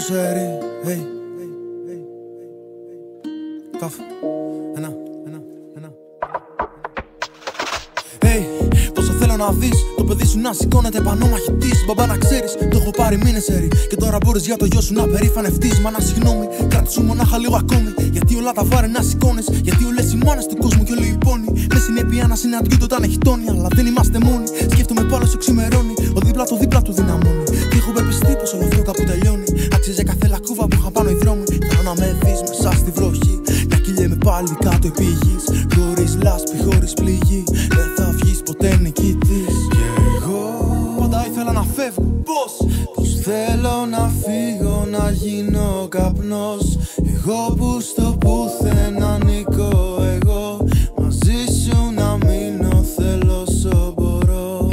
πόσο αερί. Hey. Καφ. Ένα. Hey, πόσο θέλω να δεις το παιδί σου να σηκώνεται πανώ μαχητής. Μπαμπά να ξέρεις, το έχω πάρει μήνες ερή. Και τώρα μπορείς για το γιο σου να περήφανευτείς. Μα να συγγνώμη, κράτησου μονάχα λίγο ακόμη. Γιατί όλα τα βάρη να σηκώνεις. Γιατί όλες οι μάνες του κόσμου κι όλοι οι πόνοι. Με συνέπεια να συναντιούνται όταν έχει τόνοι. Αλλά δεν είμαστε μόνοι. Σκέφτομαι πάλι όσο ξημερώνει. Ο δίπλα του δυναμώνει. Και έχω πεπιστεί πως όλο αυτό κάπου τελειώνει. Άξιζε κάθε λακκούβα που είχα πάνω οι δρόμοι. Θέλω να με δεις μέσα στη βροχή. Να κυλιέμαι πάλι κάτω επί γης. Χωρίς λάσπη, χωρίς πληγή. Δεν θα βγεις ποτέ νικητής. Και εγώ πάντα ήθελα να φεύγω. Πως θέλω να φύγω, να γίνω καπνός. Εγώ που στο πουθενά ανήκω. Εγώ μαζί σου να μείνω, θέλω όσο μπορώ.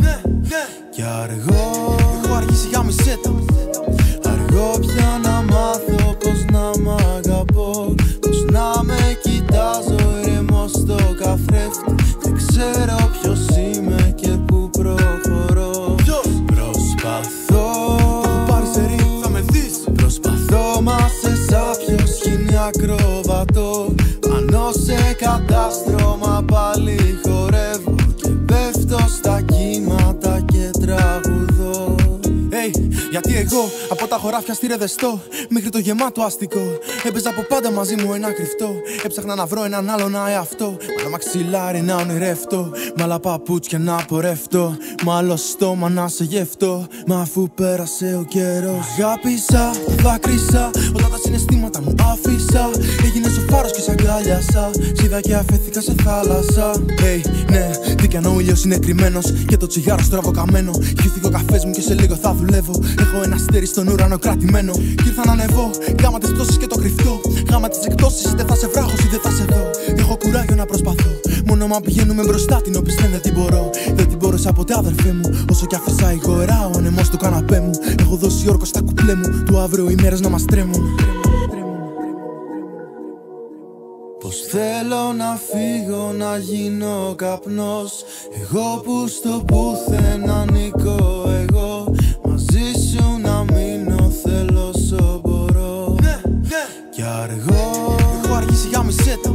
Κι αργό, έχω αργήσει για μισέτα. Αργό πια να μάθω πως να μ' αγαπώ. Πως να με κοιτάζω ήρεμο στο καθρέφτη. Δεν ξέρω ποιος είμαι και που προχωρώ. Προσπαθώ, το έχω πάρει σε ρί, θα με δεις. Προσπαθώ μα σε σάπιο σκηνή ακροβατώ. Πάνω σε κατάστρωμα πάλι χορεύω. Και πέφτω στα κύματα και τραγουδώ. Γιατί εγώ από τα χωράφια στη Ρεδεστό μέχρι το γεμάτο αστικό έπαιζα από πάντα μαζί μου ένα κρυφτό. Έψαχνα να βρω έναν άλλο να εαυτό. Μ' άλλο μαξιλάρι να ονειρευτώ. Μ' άλλα παπούτσια να πορευτώ. Μ' άλλο στόμα να σε γευτώ. Μα αφού πέρασε ο καιρός, αγάπησα, δάκρυσα. Όταν τα συναισθήματα μου άφησα. Έγινες ο φάρος και σ' αγκάλιασα. Σ' και αφέθηκα σε θάλασσα. Ναι, τι κι αν ο ήλιος είναι κρυμμένος και το τσιγάρο στραβοκαμένο. Χύθηκε ο καφές μου και σε λίγο θα δουλεύω. Έχω ένα αστέρι στον ουρανό κρατημένο. Κι ήρθα να ανεβώ, γάμα τις πτώσεις και το κρυφτό. Γάμα τις εκπτώσεις, είτε θα σε βράχος είτε θα σε δω. Έχω κουράγιο να προσπαθώ. Μόνο μα πηγαίνουμε μπροστά, την όπισθεν δεν την μπορώ. Δεν την μπόρεσα ποτέ αδερφέ μου. Όσο κι άφησα ηγοερά ο ανεμός του καναπέ μου. Έχω δώσει όρκο στα κουπλέ μου. Του αύριο οι μέρες να μας τρέμουν. Πως θέλω να φύγω, να γίνω καπνός. Εγώ που στο πουθενά ανήκω. Εγώ μαζί σου να μείνω, θέλω όσο μπορώ. Κι αργό, έχω αργήσει για μισέτα.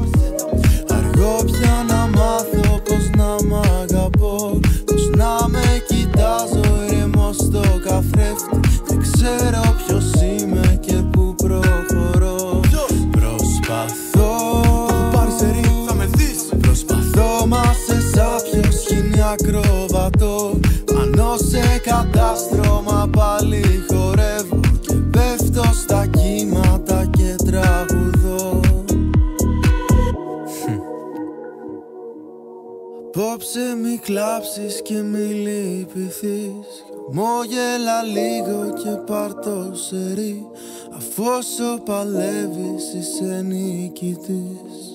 Αργό πια να μάθω πως να μ' αγαπώ. Πως να με κοιτάζω ήρεμο στο καθρέφτη. Δεν ξέρω ποιος είμαι και που προχωρώ. Προσπαθώ, το έχω πάρει σε ρί, θα με δεις. Προσπαθώ μα σε σάπιο σκηνή ακροβατώ. Πάνω σε κατάστρωμα πάλι χορεύω. Και πέφτω στα κύματα και τραγουδώ. Απόψε μη κλάψεις και μη λυπηθείς. Μόγελα λίγο και πάρ' το σερί. Αφού όσο παλεύεις είσαι νικητής.